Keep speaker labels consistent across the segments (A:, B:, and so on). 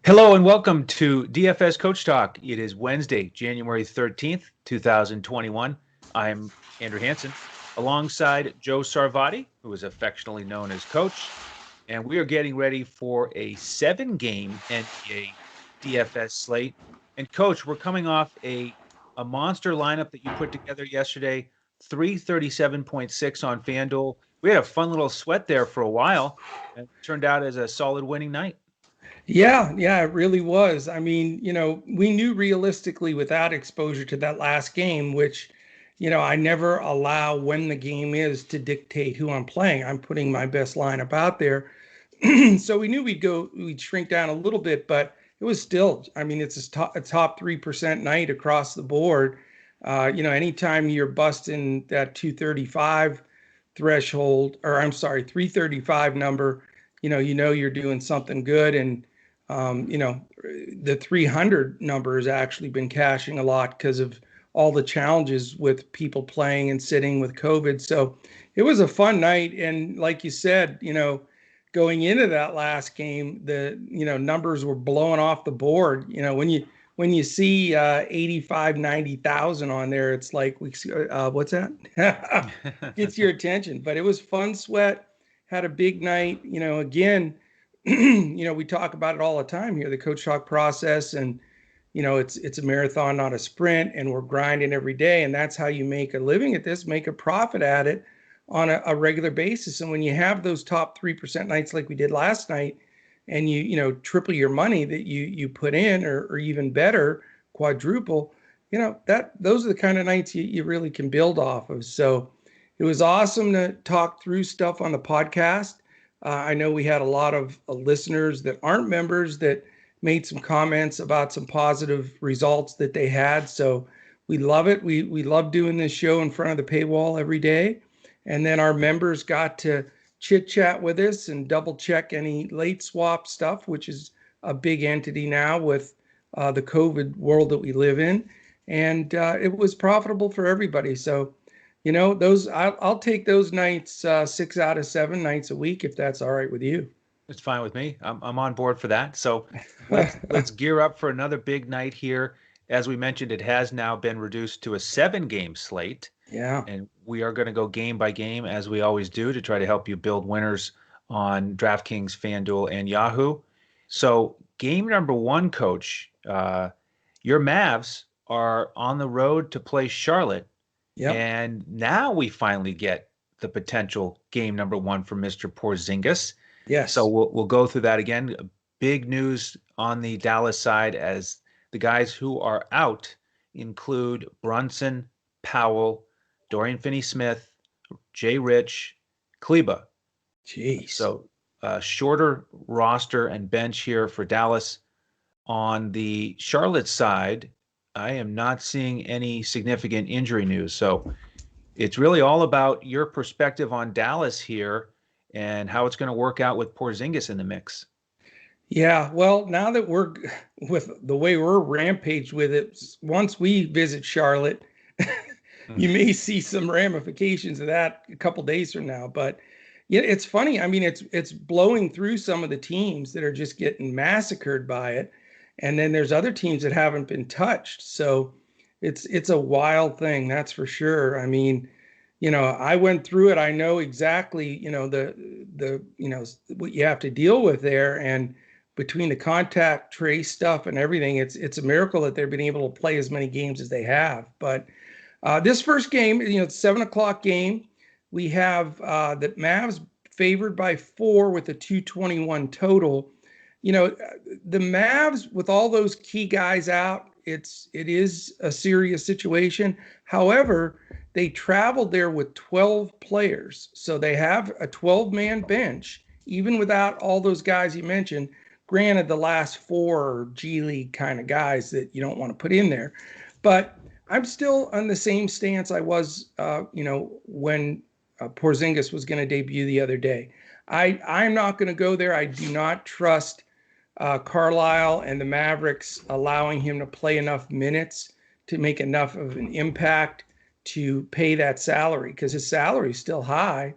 A: Hello and welcome to DFS Coach Talk. It is Wednesday, January 13th, 2021. I'm Andrew Hansen alongside Joe Sarvati, who is affectionately known as Coach, and we are getting ready for a 7-game NBA DFS slate. And Coach, we're coming off a monster lineup that you put together yesterday, 337.6 on Fanduel. We had a fun little sweat there for a while, and it turned out as a solid winning night.
B: Yeah, it really was. I mean, we knew realistically without exposure to that last game, which, I never allow when the game is to dictate who I'm playing. I'm putting my best lineup out there. So we knew we'd shrink down a little bit, but it was still, I mean, it's a top 3% night across the board. Anytime you're busting that 235 threshold, or I'm sorry, 335 number, you're doing something good. And the 300 number has actually been cashing a lot because of all the challenges with people playing and sitting with COVID. So it was a fun night. And like you said, going into that last game, the numbers were blowing off the board. When you see 85, 90,000 on there, it's like what's that? Gets your attention. But it was fun sweat. Had a big night. Again, we talk about it all the time here, the coach talk process, and it's a marathon, not a sprint, and we're grinding every day, and that's how you make a living at this, make a profit at it on a regular basis. And when you have those top 3% nights like we did last night, and you triple your money that you put in, or even better, quadruple, those are the kind of nights you really can build off of. So it was awesome to talk through stuff on the podcast. I know we had a lot of listeners that aren't members that made some comments about some positive results that they had. So we love it. We love doing this show in front of the paywall every day. And then our members got to chit chat with us and double check any late swap stuff, which is a big entity now with the COVID world that we live in. And it was profitable for everybody. So those I'll take those nights 6 out of 7 nights a week if that's all right with you.
A: It's fine with me. I'm on board for that. So let's gear up for another big night here. As we mentioned, it has now been reduced to a 7-game slate,
B: Yeah.
A: and we are going to go game by game as we always do to try to help you build winners on Draftkings, Fanduel, and Yahoo. So game number one, Coach, your Mavs are on the road to play Charlotte.
B: Yep.
A: And now we finally get the potential game number one for Mr. Porzingis. So
B: Yes.
A: we'll go through that again. Big news on the Dallas side as the guys who are out include Brunson, Powell, Dorian Finney-Smith, Jay Rich, Kleba.
B: Jeez.
A: So shorter roster and bench here for Dallas. On the Charlotte side, I am not seeing any significant injury news. So it's really all about your perspective on Dallas here and how it's going to work out with Porzingis in the mix.
B: Yeah. Well, now that we're with the way we're rampaged with it, once we visit Charlotte, you may see some ramifications of that a couple days from now. But yeah, it's funny. I mean, it's blowing through some of the teams that are just getting massacred by it, and then there's other teams that haven't been touched. So it's a wild thing, that's for sure. I mean, I went through it. I know exactly, what you have to deal with there, and between the contact trace stuff and everything, it's a miracle that they've been able to play as many games as they have. But this first game, it's 7 o'clock game. We have the Mavs favored by 4 with a 221 total. The Mavs with all those key guys out, it is a serious situation. However, they traveled there with 12 players, so they have a 12-man bench, even without all those guys you mentioned. Granted, the last 4 are G League kind of guys that you don't want to put in there, but I'm still on the same stance I was, when Porzingis was going to debut the other day. I'm not going to go there. I do not trust Carlisle and the Mavericks allowing him to play enough minutes to make enough of an impact to pay that salary, because his salary is still high,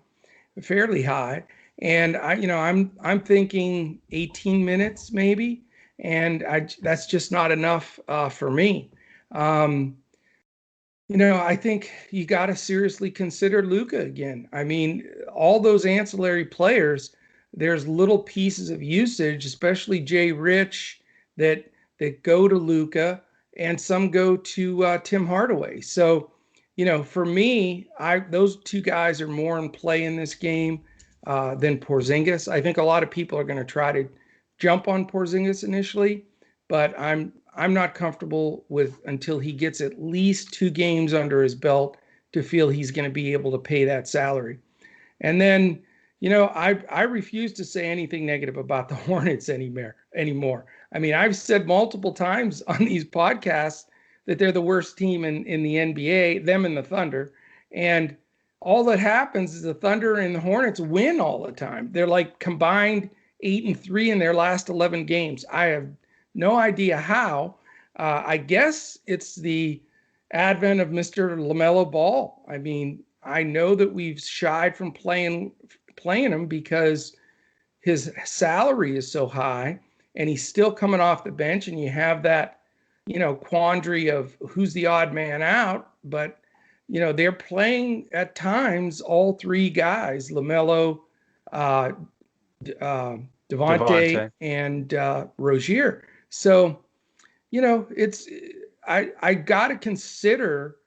B: fairly high. And I'm thinking 18 minutes maybe. and that's just not enough for me. I think you got to seriously consider Luka again. I mean, all those ancillary players, there's little pieces of usage, especially Jay Rich, that go to Luka, and some go to Tim Hardaway. So, for me, those two guys are more in play in this game than Porzingis. I think a lot of people are going to try to jump on Porzingis initially, but I'm not comfortable with until he gets at least 2 games under his belt to feel he's going to be able to pay that salary. And then, I refuse to say anything negative about the Hornets anymore. I mean, I've said multiple times on these podcasts that they're the worst team in the NBA, them and the Thunder. And all that happens is the Thunder and the Hornets win all the time. They're like combined 8-3 in their last 11 games. I have no idea how. I guess it's the advent of Mr. LaMelo Ball. I mean, I know that we've shied from playing him because his salary is so high, and he's still coming off the bench, and you have that, quandary of who's the odd man out. But, they're playing at times all 3 guys, LaMelo, Devontae, and Rozier. So, I got to consider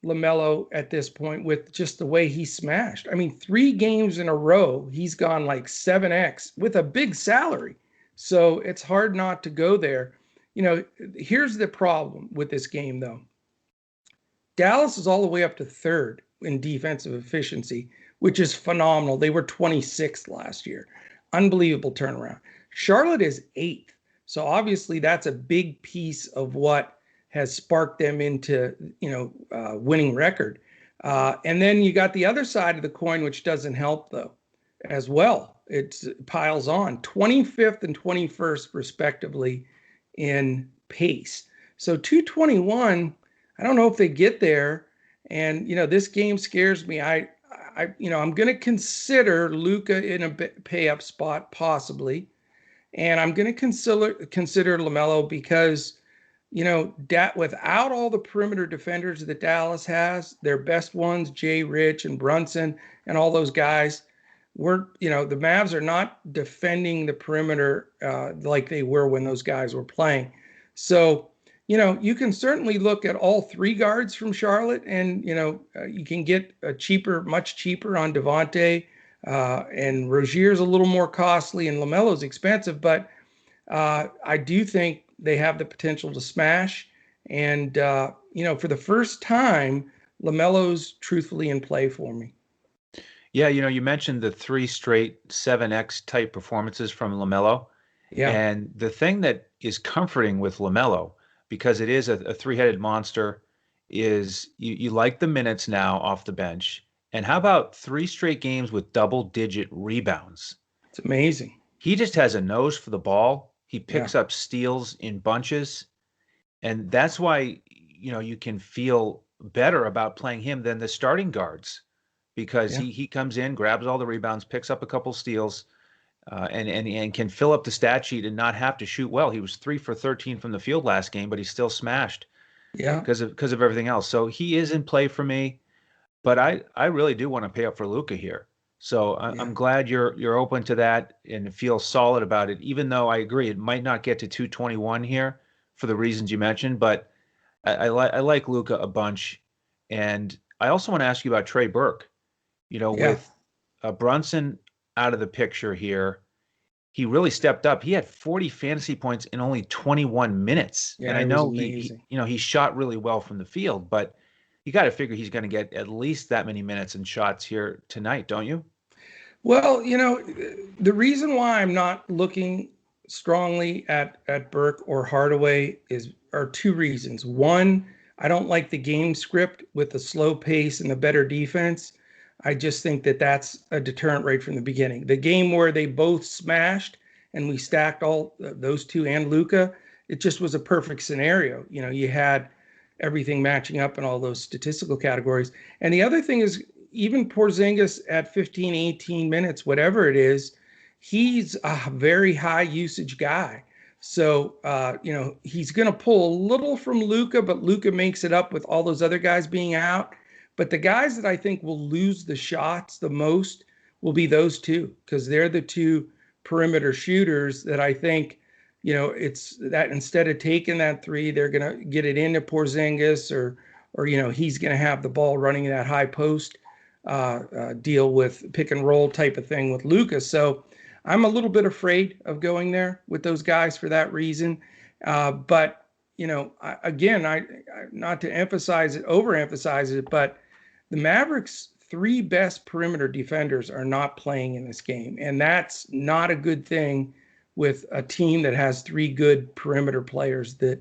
B: LaMelo at this point with just the way he smashed. I mean, 3 games in a row, he's gone like 7x with a big salary. So it's hard not to go there. Here's the problem with this game, though. Dallas is all the way up to 3rd in defensive efficiency, which is phenomenal. They were 26th last year. Unbelievable turnaround. Charlotte is 8th. So obviously that's a big piece of what has sparked them into, winning record. And then you got the other side of the coin, which doesn't help, though, as well. It piles on. 25th and 21st, respectively, in pace. So 221, I don't know if they get there. And, this game scares me. I'm going to consider Luka in a pay up spot, possibly. And I'm going to consider LaMelo because, without all the perimeter defenders that Dallas has, their best ones, Jay Rich and Brunson and all those guys, the Mavs are not defending the perimeter like they were when those guys were playing. So, you can certainly look at all 3 guards from Charlotte, and, you can get much cheaper on Devontae, and Rozier's a little more costly, and LaMelo's expensive, but I do think they have the potential to smash. And, for the first time, LaMelo's truthfully in play for me.
A: Yeah, you mentioned the 3 straight 7x type performances from LaMelo.
B: Yeah.
A: And the thing that is comforting with LaMelo, because it is a 3-headed monster, is you like the minutes now off the bench. And how about 3 straight games with double-digit rebounds?
B: It's amazing.
A: He just has a nose for the ball. He picks up steals in bunches. And that's why, you can feel better about playing him than the starting guards, because he comes in, grabs all the rebounds, picks up a couple steals, and can fill up the stat sheet and not have to shoot well. He was 3 for 13 from the field last game, but he still smashed because of everything else. So he is in play for me, but I really do want to pay up for Luka here. So I'm glad you're open to that and feel solid about it, even though I agree it might not get to 221 here for the reasons you mentioned, but I like Luka a bunch. And I also want to ask you about Trey Burke. With Brunson out of the picture here, he really stepped up. He had 40 fantasy points in only 21 minutes.
B: Yeah,
A: and I know he shot really well from the field, but you got to figure he's going to get at least that many minutes and shots here tonight, don't you?
B: Well, the reason why I'm not looking strongly at Burke or Hardaway are 2 reasons. One, I don't like the game script with the slow pace and the better defense. I just think that that's a deterrent right from the beginning. The game where they both smashed and we stacked all those 2 and Luka, it just was a perfect scenario. You had everything matching up in all those statistical categories. And the other thing is, even Porzingis at 15, 18 minutes, whatever it is, he's a very high usage guy. So, he's going to pull a little from Luka, but Luka makes it up with all those other guys being out. But the guys that I think will lose the shots the most will be those two, because they're the two perimeter shooters that I think, it's that instead of taking that three, they're going to get it into Porzingis or he's going to have the ball running that high post deal with pick and roll type of thing with Luka. So I'm a little bit afraid of going there with those guys for that reason. But I not to overemphasize it, but the Mavericks' three best perimeter defenders are not playing in this game, and that's not a good thing with a team that has three good perimeter players that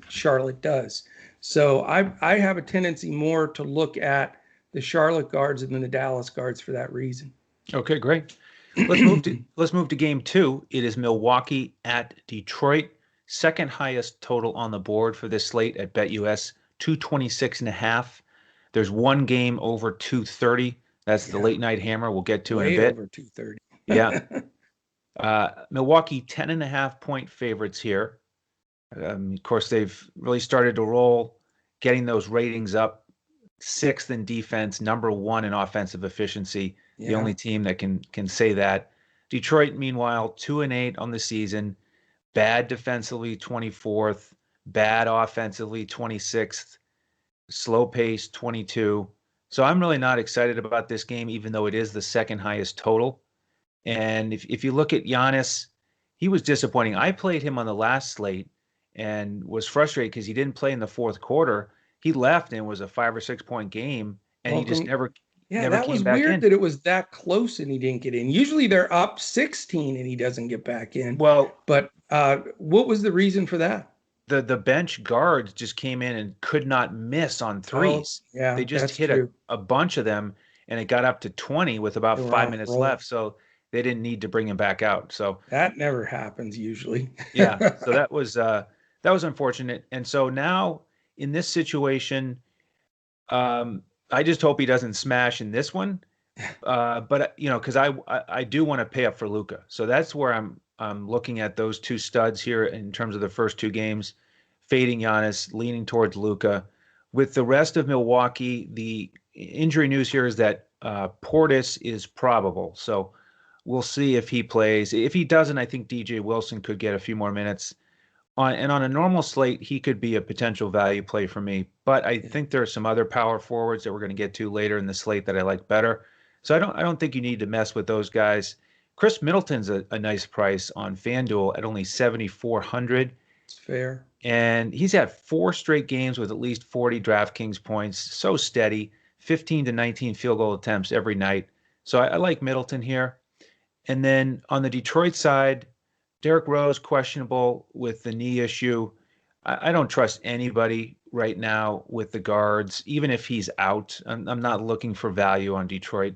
B: Charlotte does. So I have a tendency more to look at the Charlotte guards than the Dallas guards for that reason.
A: Okay, great. Let's move to game 2. It is Milwaukee at Detroit. Second highest total on the board for this slate at BetUS, 226.5. There's one game over 230. That's the late night hammer we'll get to in a bit.
B: Over 230.
A: Yeah. Milwaukee 10.5 point favorites here. Of course, they've really started to roll, getting those ratings up. 6th in defense, number 1 in offensive efficiency. Yeah. The only team that can say that. Detroit, meanwhile, 2-8 on the season. Bad defensively, 24th. Bad offensively, 26th. Slow pace, 22. So I'm really not excited about this game, even though it is the second highest total. And if you look at Giannis, he was disappointing. I played him on the last slate and was frustrated because he didn't play in the fourth quarter. He left and it was a 5 or 6 point game, and he just never
B: that
A: came
B: was
A: back
B: weird
A: in.
B: That it was that close and he didn't get in. Usually they're up 16 and he doesn't get back in.
A: Well,
B: but what was the reason for that?
A: The bench guards just came in and could not miss on threes.
B: Oh, yeah,
A: they just hit a bunch of them, and it got up to 20 with about 5 minutes left. So they didn't need to bring him back out. So
B: that never happens usually.
A: Yeah. So that was unfortunate. And so now in this situation, I just hope he doesn't smash in this one. But because I do want to pay up for Luka. So that's where I'm looking at those two studs here in terms of the first two games, fading Giannis, leaning towards Luka. With the rest of Milwaukee, the injury news here is that Portis is probable. So we'll see if he plays. If he doesn't, I think DJ Wilson could get a few more minutes. On a normal slate, he could be a potential value play for me. But I think there are some other power forwards that we're going to get to later in the slate that I like better. So I don't think you need to mess with those guys. Chris Middleton's a nice price on Fanduel at only 7,400.
B: It's fair.
A: And he's had 4 straight games with at least 40 DraftKings points. So steady, 15 to 19 field goal attempts every night. So I like Middleton here. And then on the Detroit side, Derrick Rose questionable with the knee issue. I don't trust anybody right now with the guards, even if he's out. I'm not looking for value on Detroit.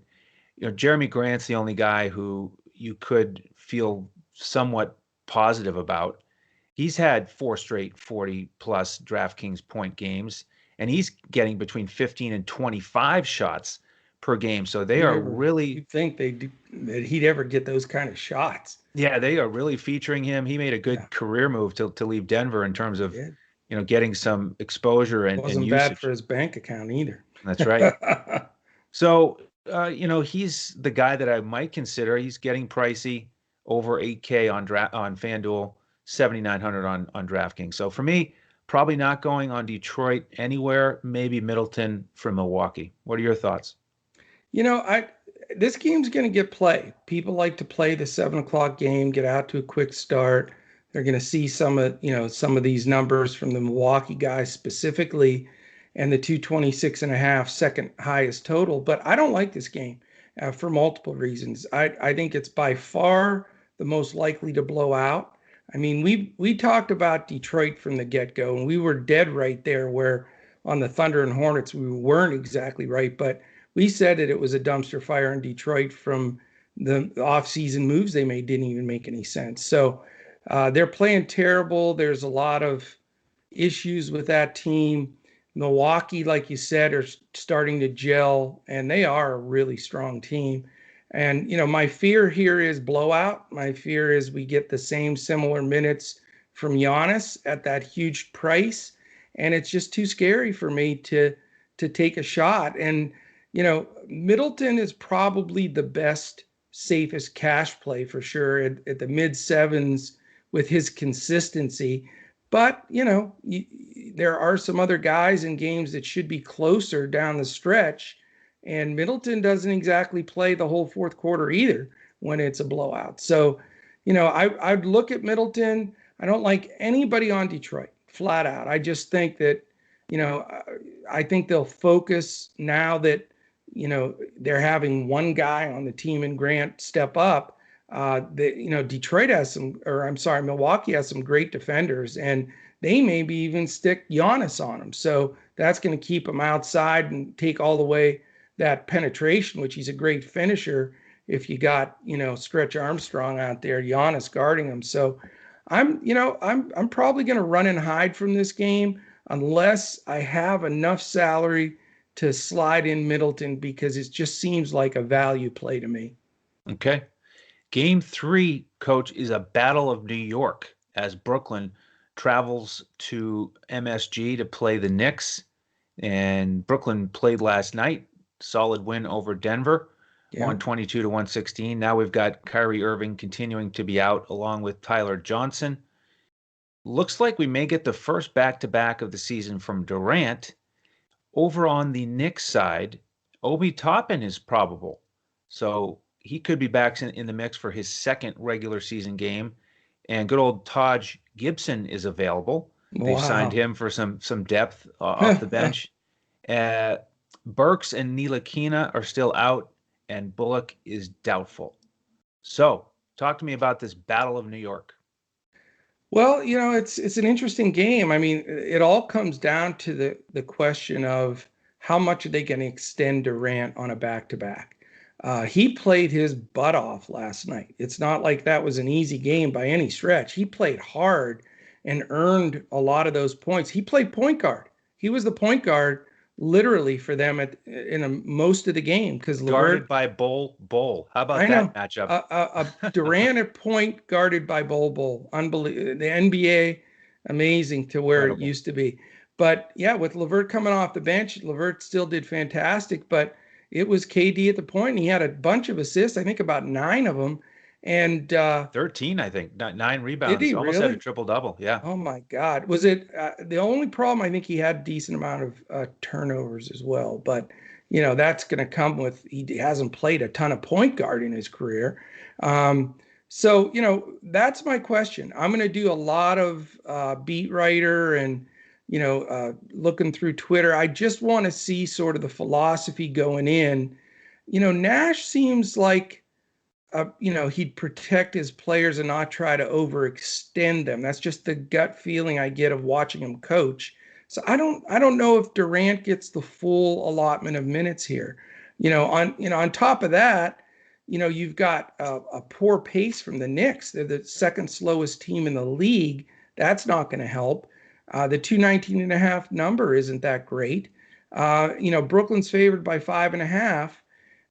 A: Jeremy Grant's the only guy who you could feel somewhat positive about. He's had 4 straight 40-plus DraftKings point games, and he's getting between 15 and 25 shots per game. So they are really...
B: You'd think that he'd ever get those kind of shots.
A: Yeah, they are really featuring him. He made a good career move to leave Denver in terms of, getting some exposure and
B: wasn't
A: usage.
B: Bad for his bank account either.
A: That's right. So, he's the guy that I might consider. He's getting pricey, over $8K on FanDuel, $7,900 on DraftKings. So for me, probably not going on Detroit anywhere. Maybe Middleton from Milwaukee. What are your thoughts?
B: This game's going to get play. People like to play the 7:00 game, get out to a quick start. They're going to see some of these numbers from the Milwaukee guys specifically, and the 226.5 second highest total. But I don't like this game for multiple reasons. I think it's by far the most likely to blow out. I mean, we talked about Detroit from the get-go, and we were dead right there, where on the Thunder and Hornets we weren't exactly right, but we said that it was a dumpster fire in Detroit from the off-season moves they made. Didn't even make any sense. So they're playing terrible. There's a lot of issues with that team. Milwaukee, like you said, are starting to gel, and they are a really strong team. And, my fear here is blowout. My fear is we get the same similar minutes from Giannis at that huge price. And it's just too scary for me to take a shot. And, Middleton is probably the best, safest cash play for sure at the mid sevens with his consistency. But, there are some other guys in games that should be closer down the stretch. And Middleton doesn't exactly play the whole fourth quarter either when it's a blowout. So, I'd look at Middleton. I don't like anybody on Detroit, flat out. I just think that, I think they'll focus now that, they're having one guy on the team in Grant step up. Detroit has Milwaukee has some great defenders, and they maybe even stick Giannis on them. So that's going to keep him outside and take all the way that penetration, which he's a great finisher. If you got, Stretch Armstrong out there, Giannis guarding him. So I'm probably going to run and hide from this game unless I have enough salary to slide in Middleton, because it just seems like a value play to me.
A: Okay. Game 3, Coach, is a battle of New York as Brooklyn travels to MSG to play the Knicks. And Brooklyn played last night. Solid win over Denver, 122 to 116. Now we've got Kyrie Irving continuing to be out along with Tyler Johnson. Looks like we may get the first back-to-back of the season from Durant. Over on the Knicks side, Obi Toppin is probable. So he could be back in the mix for his second regular season game. And good old Taj Gibson is available. Wow. They've signed him for some depth off the bench. Burks and Ntilikina are still out, and Bullock is doubtful. So talk to me about this Battle of New York.
B: Well, it's an interesting game. I mean, it all comes down to the question of how much are they going to extend Durant on a back-to-back. He played his butt off last night. It's not like that was an easy game by any stretch. He played hard and earned a lot of those points. He played point guard. He was the point guard literally for them in most of the game, because
A: guarded by Bol. How about that matchup?
B: Durant at point guarded by Bol. Unbelievable. The NBA, amazing to where Incredible. It used to be. But yeah, with LeVert coming off the bench, LeVert still did fantastic. But it was KD at the point, and he had a bunch of assists. I think about 9 of them. And
A: 13, I think, 9 rebounds.
B: Did he
A: almost
B: really?
A: had a triple-double. Yeah.
B: Oh my God. Was it the only problem? I think he had a decent amount of turnovers as well. But, that's going to come with, he hasn't played a ton of point guard in his career. So, that's my question. I'm going to do a lot of beat writer and, looking through Twitter. I just want to see sort of the philosophy going in. Nash seems like, he'd protect his players and not try to overextend them. That's just the gut feeling I get of watching him coach. So I don't know if Durant gets the full allotment of minutes here. On top of that, you've got a poor pace from the Knicks. They're the second slowest team in the league. That's not going to help. The 219.5 number isn't that great. Brooklyn's favored by 5.5.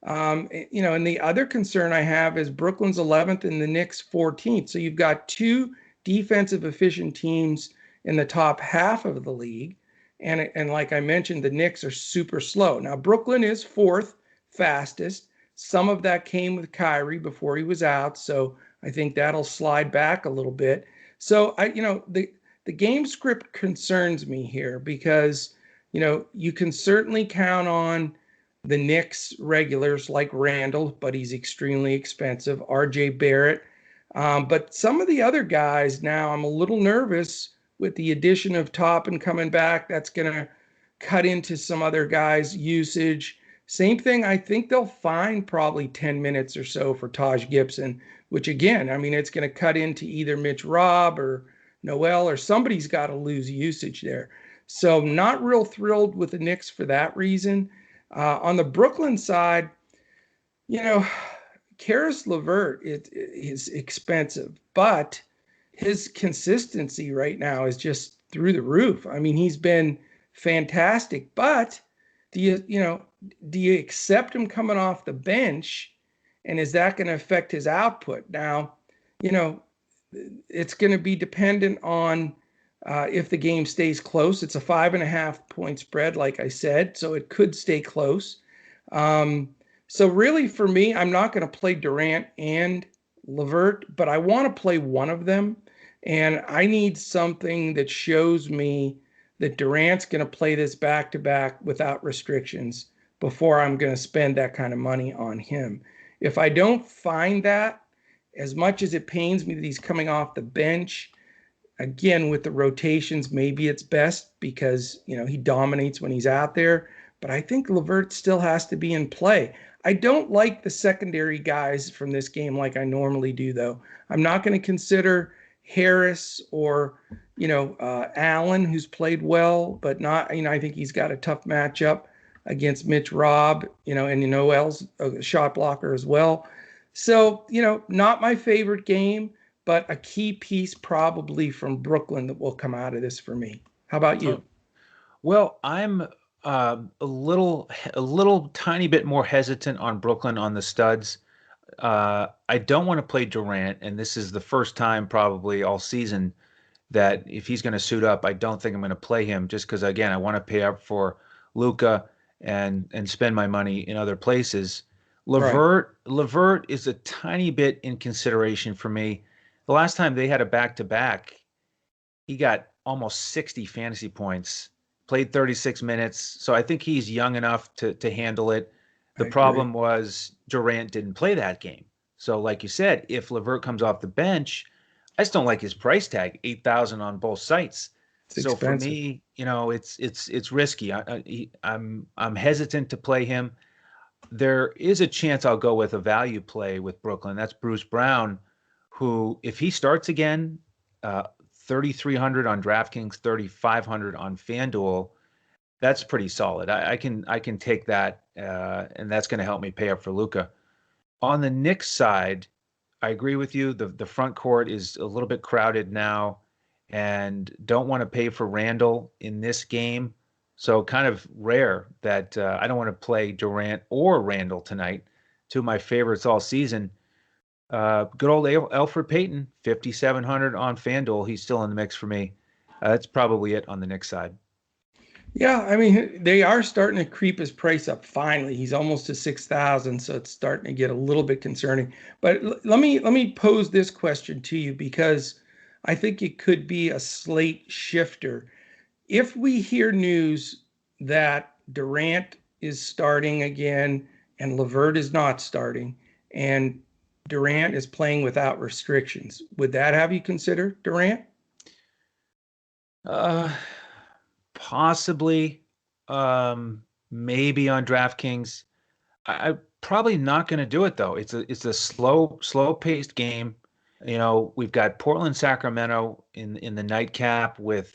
B: And the other concern I have is Brooklyn's 11th and the Knicks 14th. So you've got 2 defensive efficient teams in the top half of the league. And like I mentioned, the Knicks are super slow. Now, Brooklyn is 4th fastest. Some of that came with Kyrie before he was out. So I think that'll slide back a little bit. So the game script concerns me here because, you can certainly count on the Knicks regulars like Randall, but he's extremely expensive. RJ Barrett. But some of the other guys now, I'm a little nervous with the addition of Toppin coming back. That's going to cut into some other guys' usage. Same thing, I think they'll find probably 10 minutes or so for Taj Gibson, which again, it's going to cut into either Mitch Robb or Noel, or somebody's got to lose usage there. So not real thrilled with the Knicks for that reason. On the Brooklyn side, Karis LeVert is expensive, but his consistency right now is just through the roof. He's been fantastic, but do you accept him coming off the bench And is that going to affect his output? Now, you know, it's going to be dependent on if the game stays close. It's a 5.5 point spread, like I said, so it could stay close. So really for me, I'm not going to play Durant and LeVert, but I want to play one of them. And I need something that shows me that Durant's going to play this back-to-back without restrictions before I'm going to spend that kind of money on him. If I don't find that, as much as it pains me that he's coming off the bench, again, with the rotations, maybe it's best because, you know, he dominates when he's out there. But I think LeVert still has to be in play. I don't like the secondary guys from this game like I normally do, though. I'm not going to consider Harris or, Allen, who's played well, but not, I think he's got a tough matchup against Mitch Robb, and Noel's a shot blocker as well. So, not my favorite game, but a key piece probably from Brooklyn that will come out of this for me. How about you?
A: Well, I'm a little tiny bit more hesitant on Brooklyn on the studs. I don't want to play Durant, and this is the first time probably all season that if he's going to suit up, I don't think I'm going to play him just because, again, I want to pay up for Luka and spend my money in other places. LeVert is a tiny bit in consideration for me. The last time they had a back-to-back, he got almost 60 fantasy points, played 36 minutes. So I think he's young enough to handle it. The problem was Durant didn't play that game. So like you said, if LeVert comes off the bench, I just don't like his price tag, 8,000 on both sites. So for me, it's risky. I'm hesitant to play him. There is a chance I'll go with a value play with Brooklyn. That's Bruce Brown, who, if he starts again, 3,300 on DraftKings, 3,500 on Fanduel, that's pretty solid. I can take that, and that's going to help me pay up for Luka. On the Knicks side, I agree with you. The front court is a little bit crowded now, and don't want to pay for Randall in this game. So kind of rare that I don't want to play Durant or Randall tonight, two of my favorites all season. Good old Elfrid Payton, 5,700 on FanDuel. He's still in the mix for me. That's probably it on the Knicks side.
B: Yeah, I mean, they are starting to creep his price up finally. He's almost to 6,000, so it's starting to get a little bit concerning. But let me pose this question to you because I think it could be a slate shifter. If we hear news that Durant is starting again and LeVert is not starting and Durant is playing without restrictions, would that have you consider Durant?
A: Possibly, maybe on DraftKings. I'm probably not going to do it though. It's a slow paced game. We've got Portland, Sacramento in the nightcap with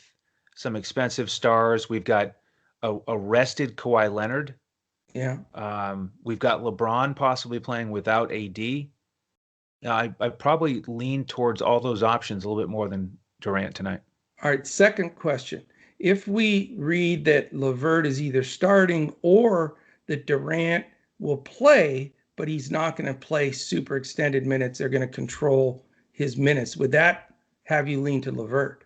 A: some expensive stars. We've got a rested Kawhi Leonard.
B: Yeah.
A: We've got LeBron possibly playing without AD. I probably lean towards all those options a little bit more than Durant tonight.
B: All right, second question. If we read that LeVert is either starting or that Durant will play, but he's not going to play super extended minutes, they're going to control his minutes, would that have you lean to LeVert?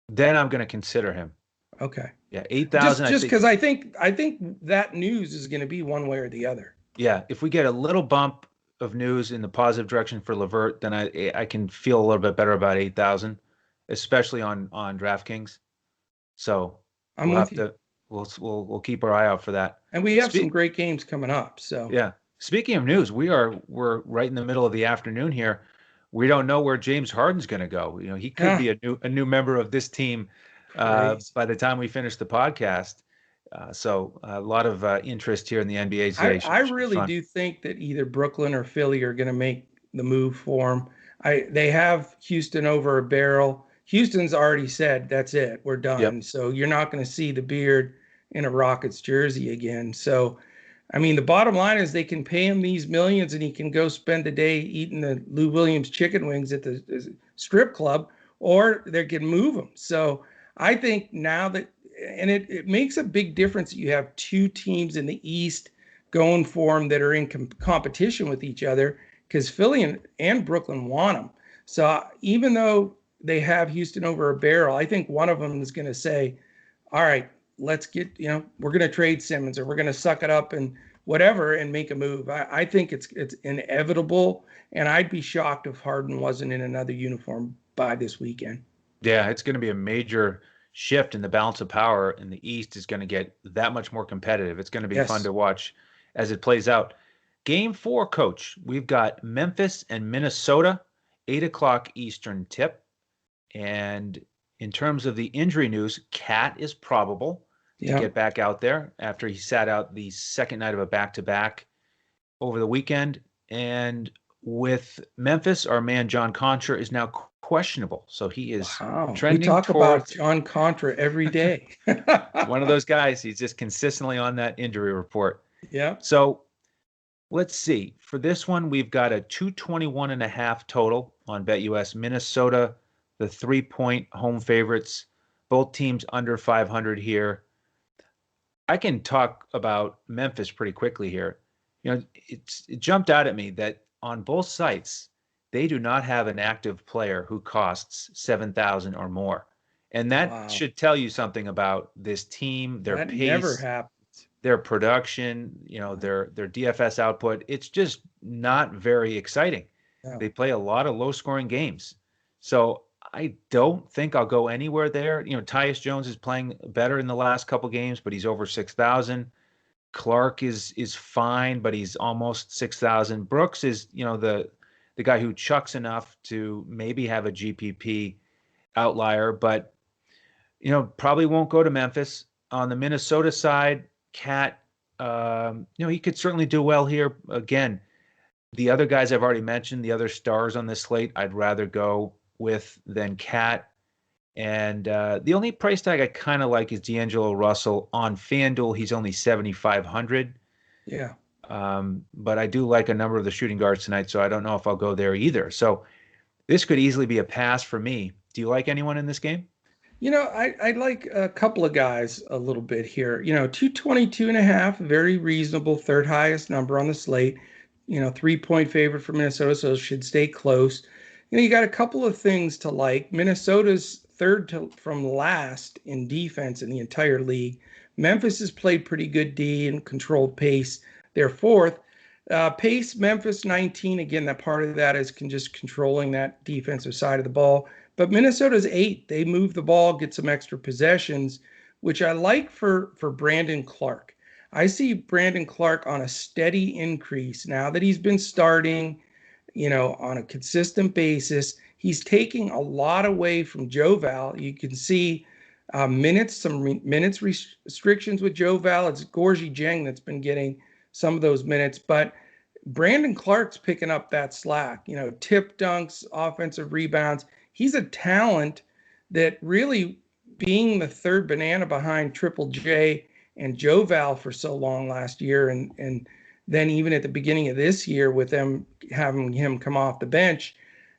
A: Then I'm going to consider him.
B: Okay.
A: Yeah, 8,000.
B: Just because I think that news is going to be one way or the other.
A: Yeah, if we get a little bump of news in the positive direction for LeVert, then I can feel a little bit better about 8,000, especially on DraftKings. So we'll keep our eye out for that.
B: And we have some great games coming up. So
A: yeah. Speaking of news, we're right in the middle of the afternoon here. We don't know where James Harden's going to go. He could be a new member of this team by the time we finish the podcast. So a lot of interest here in the NBA today.
B: I really do think that either Brooklyn or Philly are going to make the move for him. They have Houston over a barrel. Houston's already said, that's it, we're done. Yep. So you're not going to see the beard in a Rockets jersey again. So, I mean, the bottom line is they can pay him these millions and he can go spend the day eating the Lou Williams chicken wings at the strip club, or they can move him. So I think now that, and it makes a big difference that you have two teams in the East going for him that are in competition with each other, because Philly and Brooklyn want him. So even though they have Houston over a barrel, I think one of them is going to say, all right, let's get, we're going to trade Simmons, or we're going to suck it up and whatever and make a move. I think it's inevitable, and I'd be shocked if Harden wasn't in another uniform by this weekend.
A: Yeah, it's going to be a major shift in the balance of power, and the East is going to get that much more competitive. It's going to be fun to watch as it plays out. Game 4, Coach. We've got Memphis and Minnesota, 8 o'clock Eastern tip. And in terms of the injury news, Cat is probable to get back out there after he sat out the second night of a back-to-back over the weekend. And with Memphis, our man John Contra is now questionable. So he is trending.
B: We talk about John Contra every day.
A: One of those guys. He's just consistently on that injury report.
B: Yeah.
A: So let's see. For this one, we've got a 221.5 total on BetUS. Minnesota, the 3-point home favorites. Both teams under 500 here. I can talk about Memphis pretty quickly here. It jumped out at me that on both sites, they do not have an active player who costs $7,000 or more. And that should tell you something about this team, their pace,
B: never happens.
A: Their production, their DFS output. It's just not very exciting. Yeah. They play a lot of low-scoring games. So I don't think I'll go anywhere there. Tyus Jones is playing better in the last couple games, but he's over 6,000. Clark is fine, but he's almost 6,000. Brooks is, the guy who chucks enough to maybe have a GPP outlier, but, probably won't go to Memphis. On the Minnesota side, Cat, he could certainly do well here. Again, the other guys I've already mentioned, the other stars on this slate, I'd rather go with than Cat. And the only price tag I kind of like is D'Angelo Russell. On FanDuel, he's only 7,500.
B: Yeah.
A: But I do like a number of the shooting guards tonight, so I don't know if I'll go there either. So this could easily be a pass for me. Do you like anyone in this game?
B: I like a couple of guys a little bit here. 222.5, very reasonable, third highest number on the slate. 3-point favorite for Minnesota, so it should stay close. You got a couple of things to like. Minnesota's third from last in defense in the entire league. Memphis has played pretty good D and controlled pace. They're fourth. Pace, Memphis 19. Again, that part of that is just controlling that defensive side of the ball. But Minnesota's 8. They move the ball, get some extra possessions, which I like for Brandon Clark. I see Brandon Clark on a steady increase now that he's been starting, on a consistent basis. He's taking a lot away from Joe Val. You can see minutes restrictions with Joe Val. It's Gorgie Jeng that's been getting some of those minutes, but Brandon Clark's picking up that slack, tip dunks, offensive rebounds. He's a talent that really, being the third banana behind Triple J and Joe Val for so long last year, and then even at the beginning of this year with them having him come off the bench,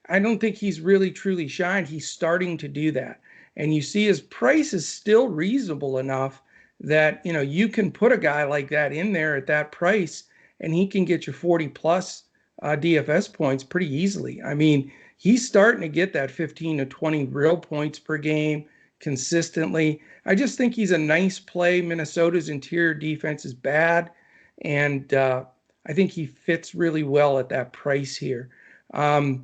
B: I don't think he's really truly shined. He's starting to do that. And you see his price is still reasonable enough that, you can put a guy like that in there at that price and he can get you 40 plus DFS points pretty easily. I mean, he's starting to get that 15 to 20 real points per game consistently. I just think he's a nice play. Minnesota's interior defense is bad, and I think he fits really well at that price here. I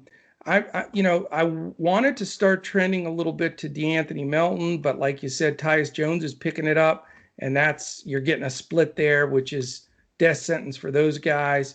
B: wanted to start trending a little bit to DeAnthony Melton, but like you said, Tyus Jones is picking it up, and you're getting a split there, which is death sentence for those guys.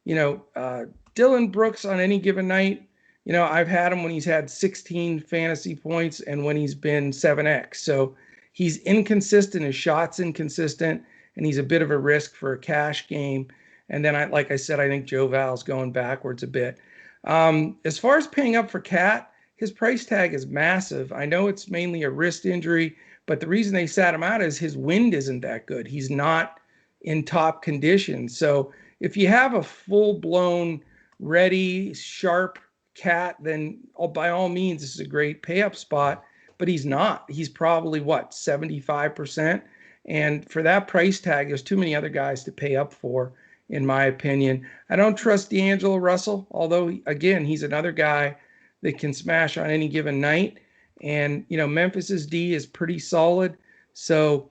B: Dylan Brooks on any given night, I've had him when he's had 16 fantasy points and when he's been 7x. So he's inconsistent, his shot's inconsistent, and he's a bit of a risk for a cash game. And then, like I said, I think Joe Val's going backwards a bit. As far as paying up for Cat, his price tag is massive. I know it's mainly a wrist injury, but the reason they sat him out is his wind isn't that good. He's not in top condition. So if you have a full-blown, ready, sharp Cat, then by all means, this is a great pay-up spot, but he's not. He's probably, 75%? And for that price tag, there's too many other guys to pay up for, in my opinion. I don't trust D'Angelo Russell, although, again, he's another guy that can smash on any given night. And, Memphis's D is pretty solid. So,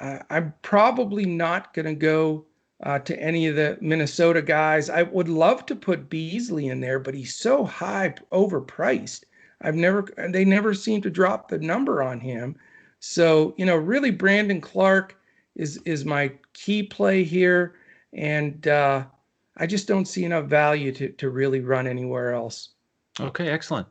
B: I'm probably not going to go to any of the Minnesota guys. I would love to put Beasley in there, but he's so high overpriced. They never seem to drop the number on him. So, really Brandon Clark is my key play here. And I just don't see enough value to really run anywhere else.
A: Okay, excellent.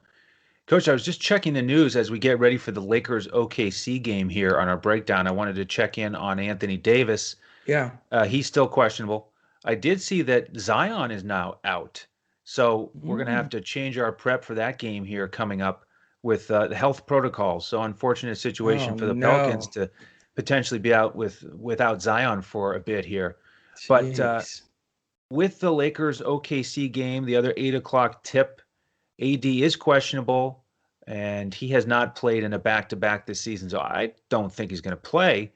A: Coach, I was just checking the news as we get ready for the Lakers OKC game here on our breakdown. I wanted to check in on Anthony Davis.
B: Yeah.
A: He's still questionable. I did see that Zion is now out. So we're going to have to change our prep for that game here coming up with the health protocols. So unfortunate situation for the Pelicans to potentially be out without Zion for a bit here.
B: Jeez.
A: But with the Lakers OKC game, the other 8 o'clock tip, AD is questionable, and he has not played in a back-to-back this season, so I don't think he's going to play.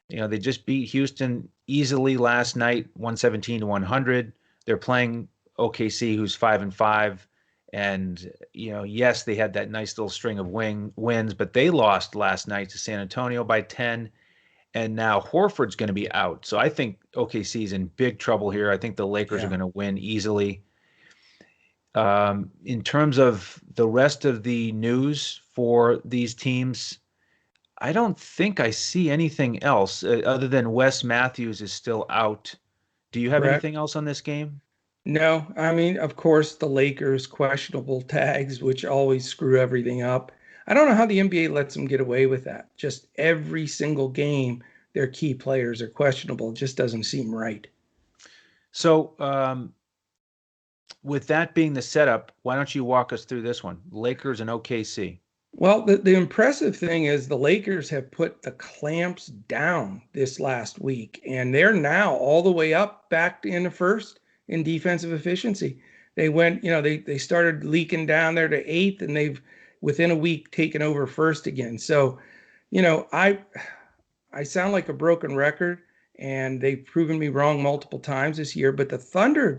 A: They just beat Houston easily last night, 117-100. They're playing OKC, who's 5-5, and yes, they had that nice little string of wins, but they lost last night to San Antonio by 10, and now Horford's going to be out. So I think OKC is in big trouble here. I think the Lakers are going to win easily. In terms of the rest of the news for these teams, I don't think I see anything else other than Wes Matthews is still out. Do you have anything else on this game?
B: No, I mean, of course, the Lakers questionable tags, which always screw everything up. I don't know how the NBA lets them get away with that. Just every single game, their key players are questionable. It just doesn't seem right.
A: So, with that being the setup, why don't you walk us through this one? Lakers and OKC.
B: Well, the impressive thing is the Lakers have put the clamps down this last week, and they're now all the way up back in the first in defensive efficiency. They went, they started leaking down there to 8th, and they've within a week taken over first again. So, I sound like a broken record, and they've proven me wrong multiple times this year, but the Thunder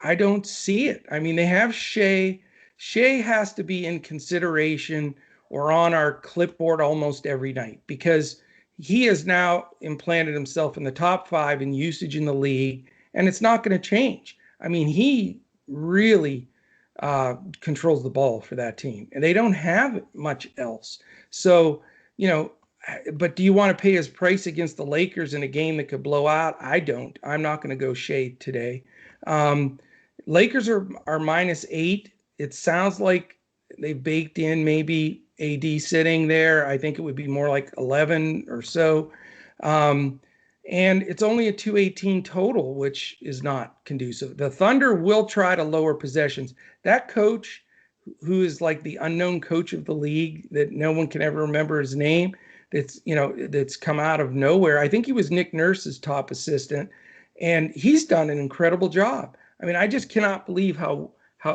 B: I don't see it. I mean, they have Shea. Shea has to be in consideration or on our clipboard almost every night because he has now implanted himself in the top 5 in usage in the league, and it's not going to change. I mean, he really controls the ball for that team, and they don't have much else. So, but do you want to pay his price against the Lakers in a game that could blow out? I don't. I'm not going to go Shea today. Lakers are -8. It sounds like they baked in maybe AD sitting there. I think it would be more like 11 or so. And it's only a 218 total, which is not conducive. The Thunder will try to lower possessions. That coach, who is like the unknown coach of the league that no one can ever remember his name, that's come out of nowhere. I think he was Nick Nurse's top assistant, and he's done an incredible job. I mean, I just cannot believe how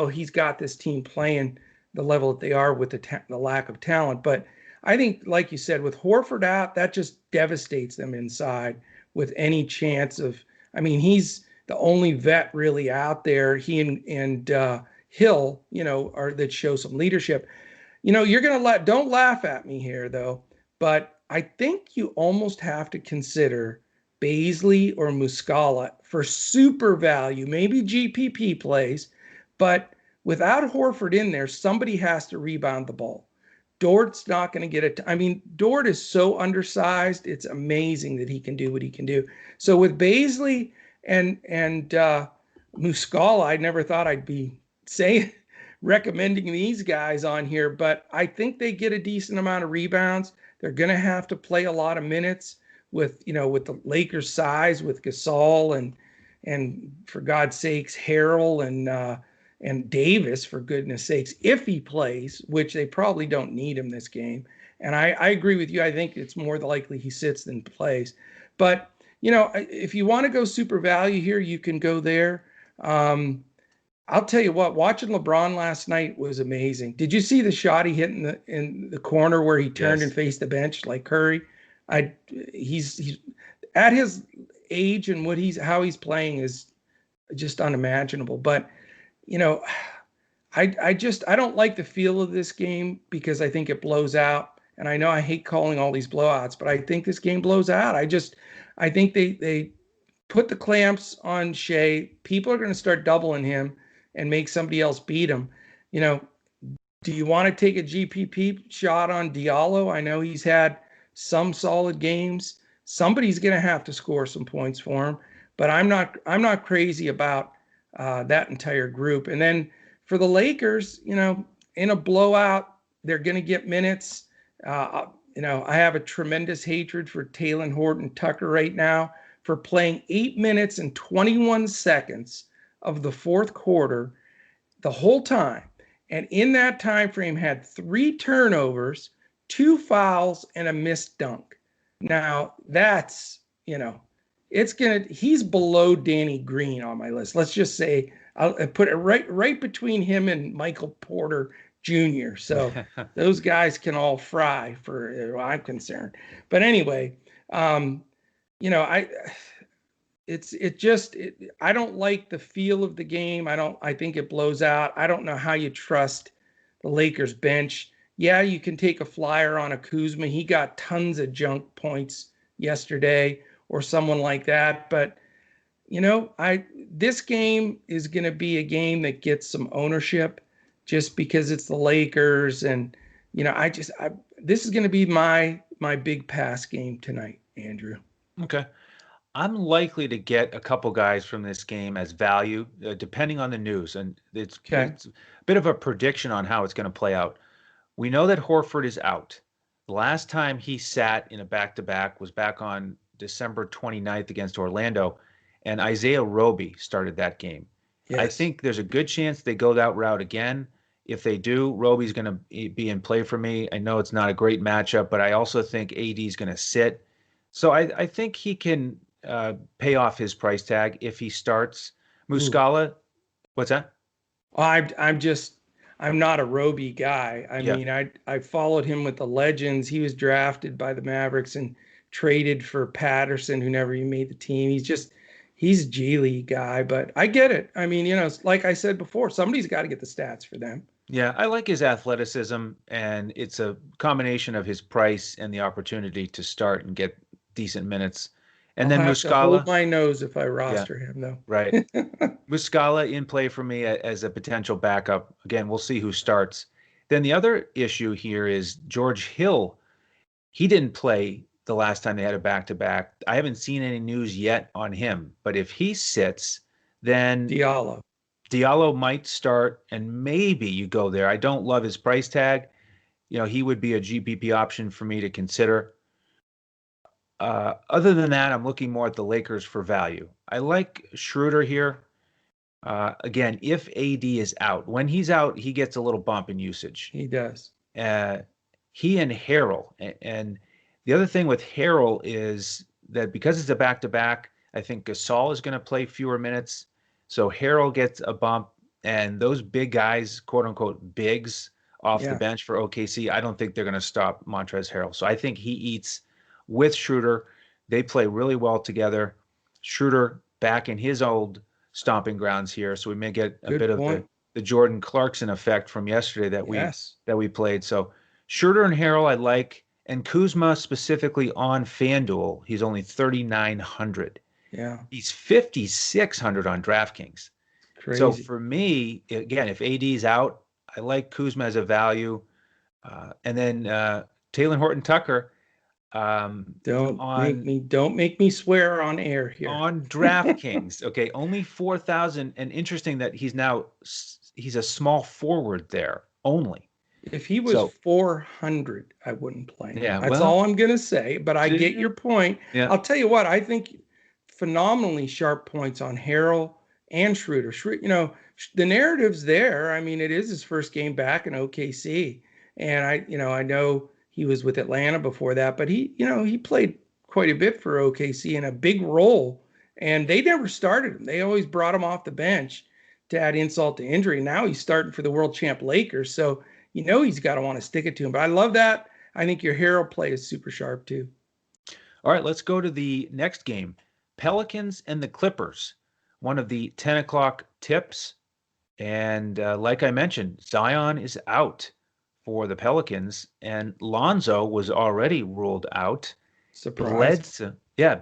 B: he's got this team playing the level that they are with the lack of talent. But I think, like you said, with Horford out, that just devastates them inside with any chance of, I mean, he's the only vet really out there. He and Hill, are that show some leadership. You're going to don't laugh at me here though, but I think you almost have to consider Beasley or Muscala for super value, maybe GPP plays, but without Horford in there, somebody has to rebound the ball. Dort's not going to get it. I mean, Dort is so undersized. It's amazing that he can do what he can do. So with Beasley and Muscala, I never thought I'd be recommending these guys on here, but I think they get a decent amount of rebounds. They're going to have to play a lot of minutes with the Lakers size with Gasol and for God's sakes, Harrell and Davis, for goodness sakes, if he plays, which they probably don't need him this game. And I agree with you. I think it's more likely he sits than plays. But, if you want to go super value here, you can go there. I'll tell you what, watching LeBron last night was amazing. Did you see the shot he hit in the corner where he turned and faced the bench like Curry? I he's at his age and how he's playing is just unimaginable. But you know, I don't like the feel of this game because I think it blows out. And I know I hate calling all these blowouts, but I think this game blows out. I think they put the clamps on Shea. People are going to start doubling him and make somebody else beat him. You know, do you want to take a GPP shot on Diallo? I know he's had some solid games. Somebody's going to have to score some points for him, but I'm not crazy about that entire group. And then for the Lakers, you know, in a blowout, they're going to get minutes. You know, I have a tremendous hatred for Talen Horton-Tucker right now for playing 8 minutes and 21 seconds of the fourth quarter the whole time. And in that time frame had 3 turnovers, 2 fouls, and a missed dunk. Now that's, you know, he's below Danny Green on my list. Let's just say I'll put it right between him and Michael Porter Jr. So those guys can all fry for I'm concerned. But anyway, you know, I don't like the feel of the game. I think it blows out. I don't know how you trust the Lakers bench. Yeah, you can take a flyer on a Kuzma. He got tons of junk points yesterday or someone like that. But, you know, this game is going to be a game that gets some ownership just because it's the Lakers. And, you know, this is going to be my big pass game tonight, Andrew.
A: Okay. I'm likely to get a couple guys from this game as value, depending on the news. And it's a bit of a prediction on how it's going to play out. We know that Horford is out. The last time he sat in a back-to-back was back on December 29th against Orlando, and Isaiah Roby started that game. Yes. I think there's a good chance they go that route again. If they do, Roby's going to be in play for me. I know it's not a great matchup, but I also think AD is going to sit. So I think he can pay off his price tag if he starts. Muscala, what's that?
B: I'm not a Roby guy. I mean, I followed him with the Legends. He was drafted by the Mavericks and traded for Patterson, who never even made the team. He's a G League guy, but I get it. I mean, you know, like I said before, somebody's got to get the stats for them.
A: Yeah, I like his athleticism, and it's a combination of his price and the opportunity to start and get decent minutes. And
B: I'll
A: then
B: have
A: Muscala.
B: To hold my nose if I roster him, though.
A: Right. Muscala in play for me as a potential backup. Again, we'll see who starts. Then the other issue here is George Hill. He didn't play the last time they had a back-to-back. I haven't seen any news yet on him. But if he sits, then Diallo might start, and maybe you go there. I don't love his price tag. You know, he would be a GPP option for me to consider. Other than that, I'm looking more at the Lakers for value. I like Schroeder here. Again, if AD is out, when he's out, he gets a little bump in usage.
B: He does.
A: He and Harrell. And the other thing with Harrell is that because it's a back-to-back, I think Gasol is going to play fewer minutes. So Harrell gets a bump. And those big guys, quote-unquote bigs, off the bench for OKC, I don't think they're going to stop Montrezl Harrell. So I think he eats with Schroeder. They play really well together. Schroeder back in his old stomping grounds here, so we may get a bit of the Jordan Clarkson effect from yesterday that we played. So Schroeder and Harrell I like, and Kuzma specifically on FanDuel, he's only 3,900.
B: Yeah.
A: He's 5,600 on DraftKings.
B: Crazy.
A: So for me, again, if AD's out, I like Kuzma as a value. And then Talen Horton-Tucker,
B: don't make me swear on air here.
A: On DraftKings, okay, only 4,000, and interesting that he's a small forward there only.
B: If he was 400, I wouldn't play him. Yeah, that's all I'm gonna say. But I get your point. Yeah. I'll tell you what, I think phenomenally sharp points on Harrell and Schroeder. You know, the narrative's there. I mean, it is his first game back in OKC, and I know he was with Atlanta before that, but he played quite a bit for OKC in a big role, and they never started him. They always brought him off the bench to add insult to injury. Now he's starting for the world champ Lakers, so he's got to want to stick it to him. But I love that. I think your Harrell play is super sharp too.
A: All right, let's go to the next game. Pelicans and the Clippers, one of the 10 o'clock tips. And like I mentioned, Zion is out for the Pelicans, and Lonzo was already ruled out.
B: Surprise.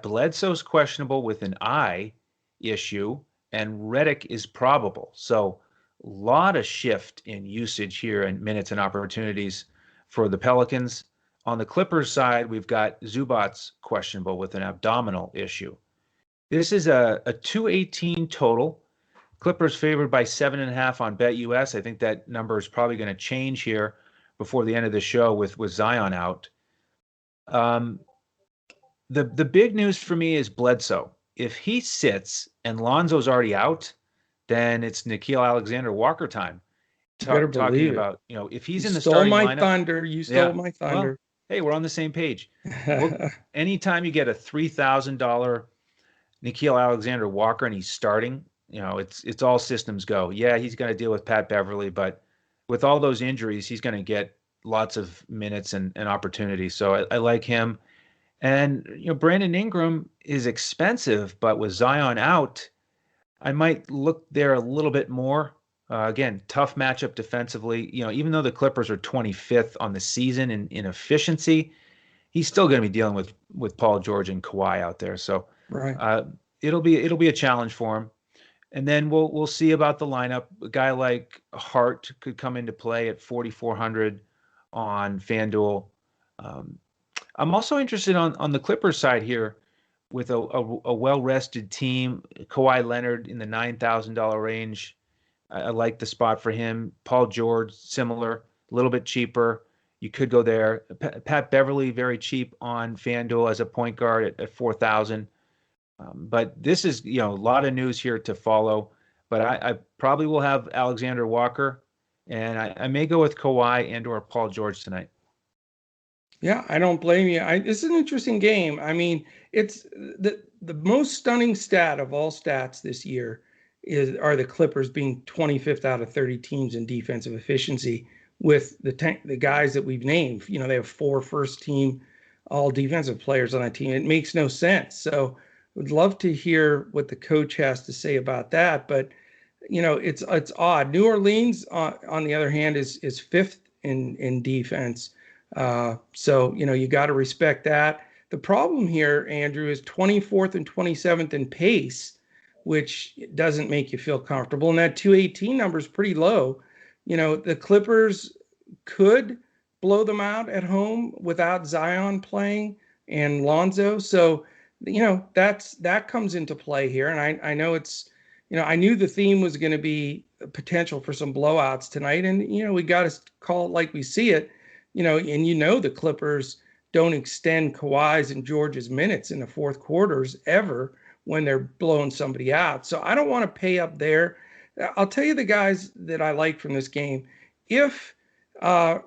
A: Bledsoe's questionable with an eye issue, and Redick is probable. So a lot of shift in usage here and minutes and opportunities for the Pelicans. On the Clippers side, we've got Zubac's questionable with an abdominal issue. This is a 218 total. Clippers favored by 7.5 on BetUS. I think that number is probably going to change here before the end of the show with Zion out. The big news for me is Bledsoe. If he sits and Lonzo's already out, then it's Nickeil Alexander-Walker time. Talking about, if he's in the starting lineup.
B: You stole my thunder.
A: Well, hey, we're on the same page. Anytime you get a $3,000 Nickeil Alexander-Walker and he's starting, it's all systems go. Yeah, he's going to deal with Pat Beverly, but with all those injuries, he's going to get lots of minutes and opportunities. So I like him. And, Brandon Ingram is expensive, but with Zion out, I might look there a little bit more. Again, tough matchup defensively. Even though the Clippers are 25th on the season in efficiency, he's still going to be dealing with Paul George and Kawhi out there. So
B: right.
A: It'll be a challenge for him. And then we'll see about the lineup. A guy like Hart could come into play at 4,400 on FanDuel. I'm also interested on the Clippers side here with a well-rested team. Kawhi Leonard in the $9,000 range. I like the spot for him. Paul George, similar, a little bit cheaper. You could go there. Pat Beverly, very cheap on FanDuel as a point guard at 4,000. But this is, a lot of news here to follow. But I probably will have Alexander Walker, and I may go with Kawhi and/or Paul George tonight.
B: Yeah, I don't blame you. This is an interesting game. I mean, it's the most stunning stat of all stats this year are the Clippers being 25th out of 30 teams in defensive efficiency with the guys that we've named. They have 4 first-team all defensive players on that team. It makes no sense. So would love to hear what the coach has to say about that. But, it's odd. New Orleans, on the other hand, is 5th in defense. So, you got to respect that. The problem here, Andrew, is 24th and 27th in pace, which doesn't make you feel comfortable. And that 218 number is pretty low. The Clippers could blow them out at home without Zion playing and Lonzo. So, that comes into play here. And I know it's, I knew the theme was going to be potential for some blowouts tonight. And, we got to call it like we see it. And the Clippers don't extend Kawhi's and George's minutes in the fourth quarters ever when they're blowing somebody out. So I don't want to pay up there. I'll tell you the guys that I like from this game. If the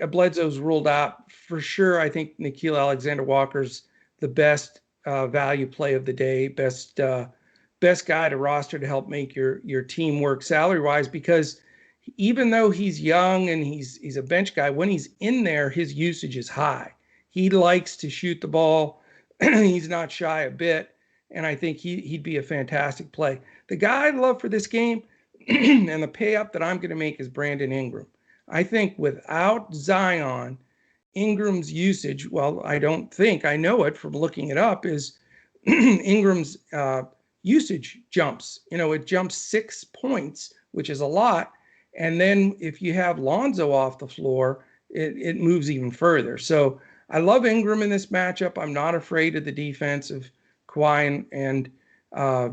B: Bledsoe's ruled out, for sure, I think Nickeil Alexander-Walker's the best value play of the day, best guy to roster to help make your team work salary-wise, because even though he's young and he's a bench guy, when he's in there, his usage is high. He likes to shoot the ball. He's not shy a bit, and I think he'd be a fantastic play. The guy I love for this game and the pay up that I'm going to make is Brandon Ingram. I think without Zion, Ingram's usage, well, I know it from looking it up, is Ingram's usage jumps. It jumps 6 points, which is a lot. And then if you have Lonzo off the floor, it moves even further. So I love Ingram in this matchup. I'm not afraid of the defense of Kawhi and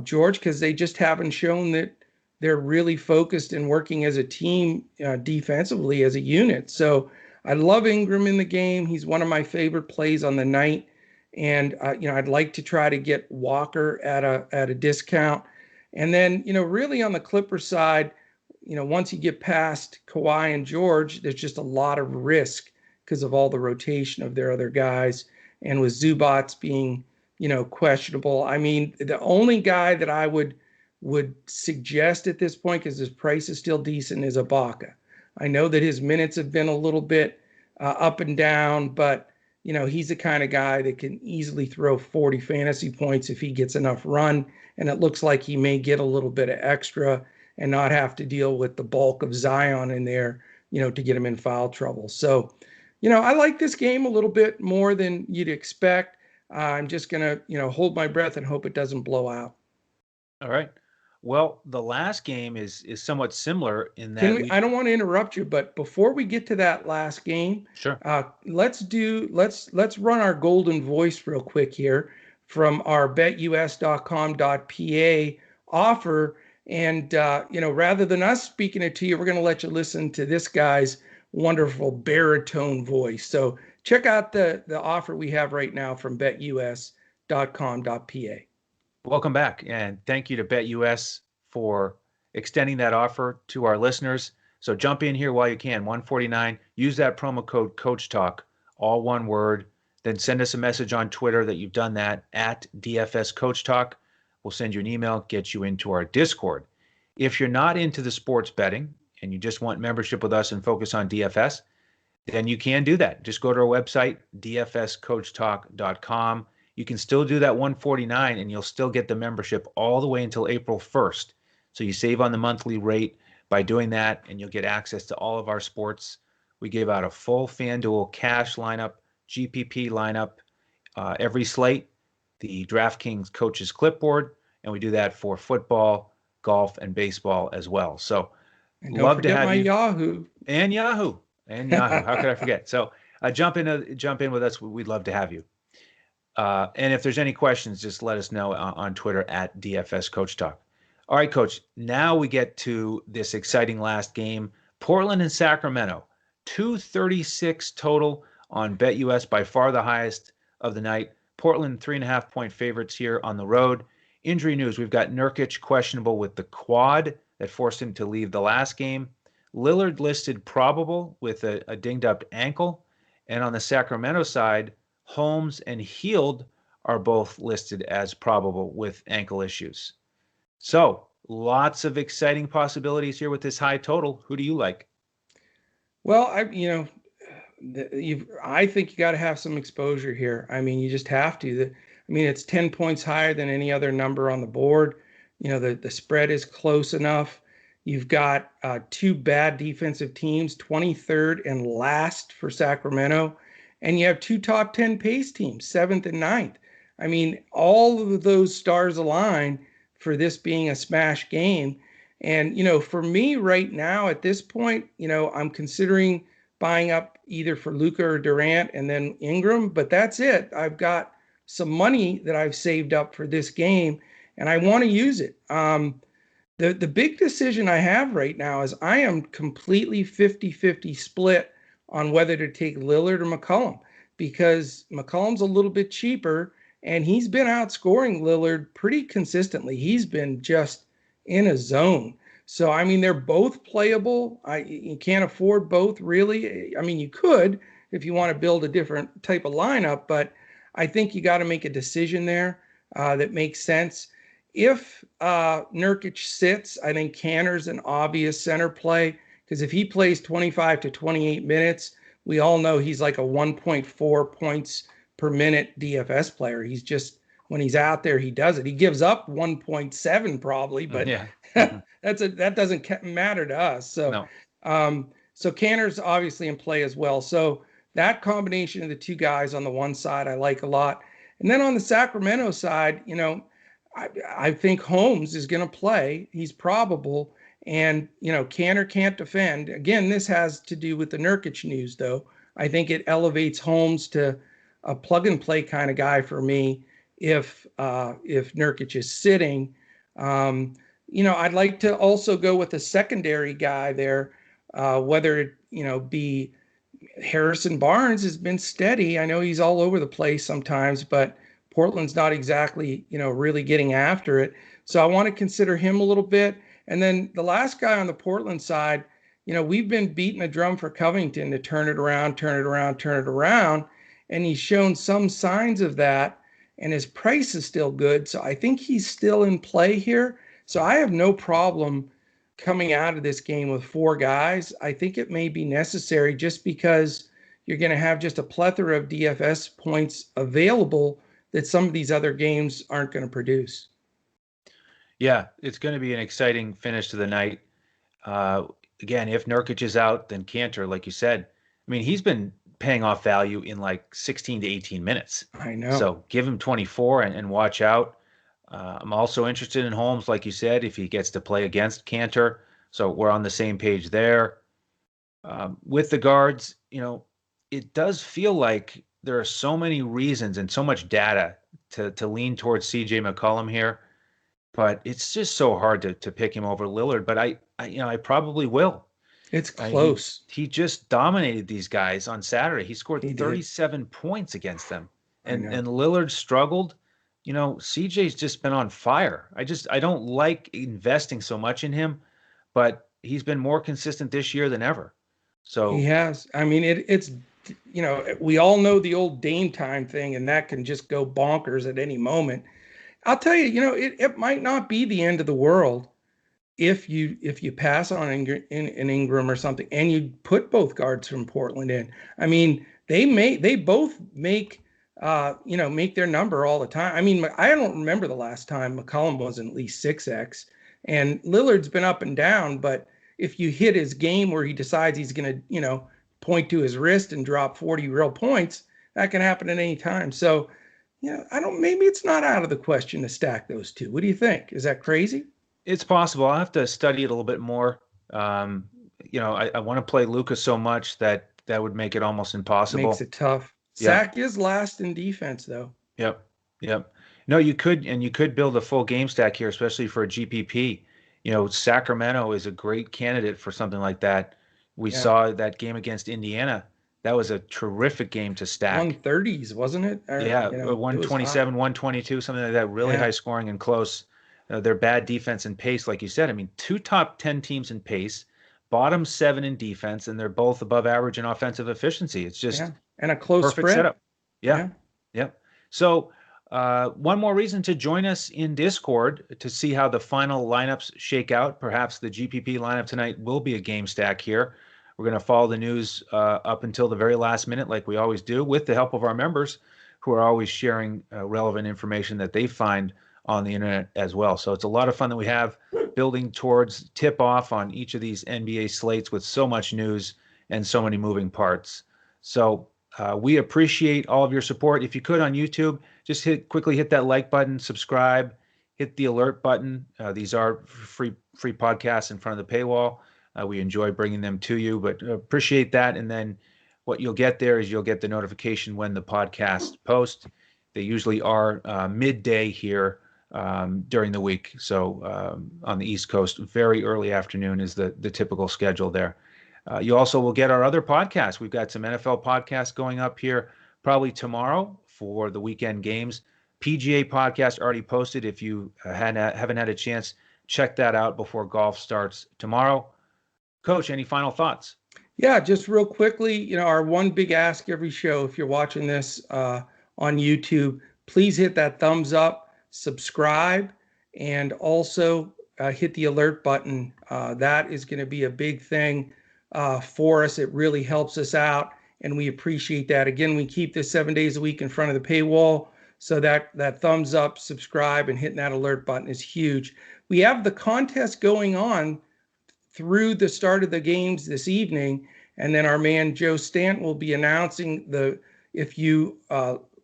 B: George, because they just haven't shown that they're really focused and working as a team defensively as a unit. So I love Ingram in the game. He's one of my favorite plays on the night. And, I'd like to try to get Walker at a discount. And then, really on the Clippers side, once you get past Kawhi and George, there's just a lot of risk because of all the rotation of their other guys. And with Zubac's being, questionable. I mean, the only guy that I would suggest at this point, because his price is still decent, is Ibaka. I know that his minutes have been a little bit up and down, but he's the kind of guy that can easily throw 40 fantasy points if he gets enough run. And it looks like he may get a little bit of extra and not have to deal with the bulk of Zion in there, to get him in foul trouble. So, I like this game a little bit more than you'd expect. I'm just going to, hold my breath and hope it doesn't blow out.
A: All right. Well, the last game is somewhat similar in that
B: I don't want to interrupt you, but before we get to that last game,
A: sure.
B: Let's run our golden voice real quick here from our betus.com.pa offer. And, rather than us speaking it to you, we're going to let you listen to this guy's wonderful baritone voice. So check out the offer we have right now from betus.com.pa.
A: Welcome back, and thank you to BetUS for extending that offer to our listeners. So jump in here while you can. $149. Use that promo code CoachTalk, all one word. Then send us a message on Twitter that you've done that at DFS Coach Talk. We'll send you an email, get you into our Discord. If you're not into the sports betting and you just want membership with us and focus on DFS, then you can do that. Just go to our website, dfscoachtalk.com. You can still do that $149 and you'll still get the membership all the way until April 1st. So you save on the monthly rate by doing that, and you'll get access to all of our sports. We gave out a full FanDuel cash lineup, GPP lineup, every slate, the Draftkings coaches clipboard, and we do that for football, golf, and baseball as well. So love to have
B: my
A: you.
B: Yahoo.
A: And Yahoo. How could I forget? So jump in with us. We'd love to have you. And if there's any questions, just let us know on Twitter at DFS Coach Talk. All right, Coach, now we get to this exciting last game. Portland and Sacramento, 236 total on BetUS, by far the highest of the night. Portland, 3.5-point favorites here on the road. Injury news, we've got Nurkic questionable with the quad that forced him to leave the last game. Lillard listed probable with a dinged-up ankle. And on the Sacramento side, Holmes and Hield are both listed as probable with ankle issues. So lots of exciting possibilities here with this high total. Who do you like?
B: Well, I think you got to have some exposure here. I mean, you just have to. It's 10 points higher than any other number on the board. The spread is close enough. You've got two bad defensive teams, 23rd and last for Sacramento. And you have two top 10 pace teams, 7th and 9th. I mean, all of those stars align for this being a smash game. And, for me right now at this point, I'm considering buying up either for Luka or Durant and then Ingram, but that's it. I've got some money that I've saved up for this game and I want to use it. The big decision I have right now is I am completely 50-50 split on whether to take Lillard or McCollum, because McCollum's a little bit cheaper and he's been outscoring Lillard pretty consistently. He's been just in a zone. So, they're both playable. You can't afford both, really. You could if you want to build a different type of lineup, but I think you got to make a decision there that makes sense. If Nurkic sits, I think Kanter's an obvious center play, because if he plays 25 to 28 minutes, we all know he's like a 1.4 points per minute DFS player. He's just, when he's out there, he does it. He gives up 1.7 probably, but
A: yeah.
B: that doesn't matter to us. So,
A: no.
B: So Kanter's obviously in play as well. So that combination of the two guys on the one side, I like a lot. And then on the Sacramento side, I think Holmes is going to play. He's probable. And, Kanter can't defend. Again, this has to do with the Nurkic news, though. I think it elevates Holmes to a plug-and-play kind of guy for me if Nurkic is sitting. I'd like to also go with a secondary guy there, whether it, be Harrison Barnes has been steady. I know he's all over the place sometimes, but Portland's not exactly, really getting after it. So I want to consider him a little bit. And then the last guy on the Portland side, we've been beating a drum for Covington to turn it around. And he's shown some signs of that. And his price is still good. So I think he's still in play here. So I have no problem coming out of this game with four guys. I think it may be necessary just because you're going to have just a plethora of DFS points available that some of these other games aren't going to produce.
A: Yeah, it's going to be an exciting finish to the night. Again, if Nurkic is out, then Cantor, like you said, I mean, he's been paying off value in like 16 to 18 minutes.
B: I know.
A: So give him 24 and watch out. I'm also interested in Holmes, like you said, if he gets to play against Cantor. So we're on the same page there. With the guards, it does feel like there are so many reasons and so much data to lean towards CJ McCollum here, but it's just so hard to pick him over Lillard. But I probably will.
B: It's close.
A: He just dominated these guys on Saturday. He scored
B: He
A: 37 points against them, and
B: I know.
A: Lillard struggled. CJ's just been on fire. I don't like investing so much in him, but he's been more consistent this year than ever. So
B: he has. I mean, it's we all know the old Dame time thing, and that can just go bonkers at any moment. I'll tell you, it might not be the end of the world if you pass on an Ingram or something, and you put both guards from Portland in. I mean, they both make their number all the time. I mean, I don't remember the last time McCollum wasn't at least 6x, and Lillard's been up and down, but if you hit his game where he decides he's going to, point to his wrist and drop 40 real points, that can happen at any time. So, maybe it's not out of the question to stack those two. What do you think? Is that crazy?
A: It's possible. I'll have to study it a little bit more. I want to play Luka so much that would make it almost impossible.
B: Makes it tough.
A: Yeah.
B: Sack is last in defense, though.
A: Yep. No, you could build a full game stack here, especially for a GPP. Sacramento is a great candidate for something like that. We saw that game against Indiana. That was a terrific game to stack.
B: 130s, wasn't it?
A: 127, 122, something like that. Really high scoring and close. Their bad defense and pace, like you said. I mean, 2 top 10 teams in pace, bottom 7 in defense, and they're both above average in offensive efficiency. It's just
B: and a close
A: perfect
B: spread.
A: setup. Yeah. So one more reason to join us in Discord to see how the final lineups shake out. Perhaps the GPP lineup tonight will be a game stack here. We're going to follow the news up until the very last minute, like we always do, with the help of our members who are always sharing relevant information that they find on the internet as well. So it's a lot of fun that we have building towards tip off on each of these NBA slates with so much news and so many moving parts. So we appreciate all of your support. If you could on YouTube, just quickly hit that like button, subscribe, hit the alert button. These are free podcasts in front of the paywall. We enjoy bringing them to you, but appreciate that. And then what you'll get there is you'll get the notification when the podcast posts. They usually are midday here during the week. So on the East Coast, very early afternoon is the typical schedule there. You also will get our other podcasts. We've got some NFL podcasts going up here probably tomorrow for the weekend games. PGA podcast already posted. If you haven't had a chance, check that out before golf starts tomorrow. Coach, any final thoughts?
B: Yeah, just real quickly, our one big ask every show, if you're watching this on YouTube, please hit that thumbs up, subscribe, and also hit the alert button. That is going to be a big thing for us. It really helps us out, and we appreciate that. Again, we keep this 7 days a week in front of the paywall, so that thumbs up, subscribe, and hitting that alert button is huge. We have the contest going on through the start of the games this evening, and then our man Joe Stanton will be announcing if you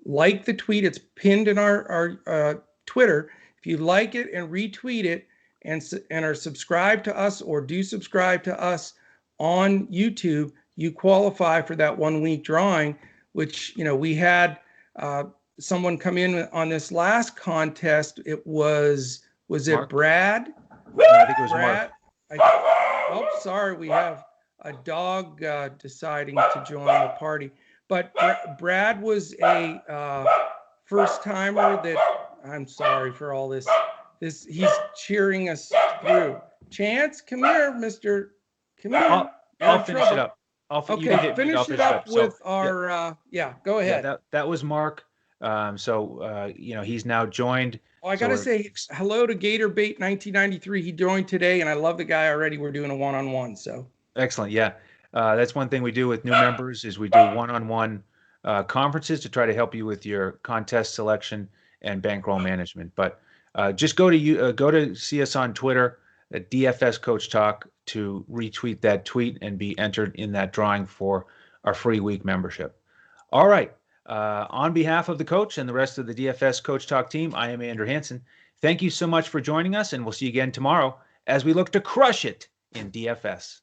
B: like the tweet, it's pinned in our Twitter. If you like it and retweet it and are subscribed to us or do subscribe to us on YouTube, you qualify for that 1 week drawing, which, we had someone come in on this last contest. It was
A: Mark?
B: It Brad?
A: I think it was Mark.
B: Sorry, we have a dog deciding to join the party. But Brad was a first timer that, I'm sorry for all this. He's cheering us through. Chance, come here, Mister. Come here.
A: I'll finish it up.
B: Finish it up with our. Go ahead.
A: Yeah, that was Mark. He's now joined.
B: I got to say hello to GatorBait 1993. He joined today, and I love the guy already. We're doing a one-on-one. So
A: excellent. Yeah. That's one thing we do with new members is we do one-on-one conferences to try to help you with your contest selection and bankroll management. But just go to see us on Twitter at DFS Coach Talk to retweet that tweet and be entered in that drawing for our free week membership. All right. On behalf of the coach and the rest of the DFS Coach Talk team, I am Andrew Hansen. Thank you so much for joining us, and we'll see you again tomorrow as we look to crush it in DFS.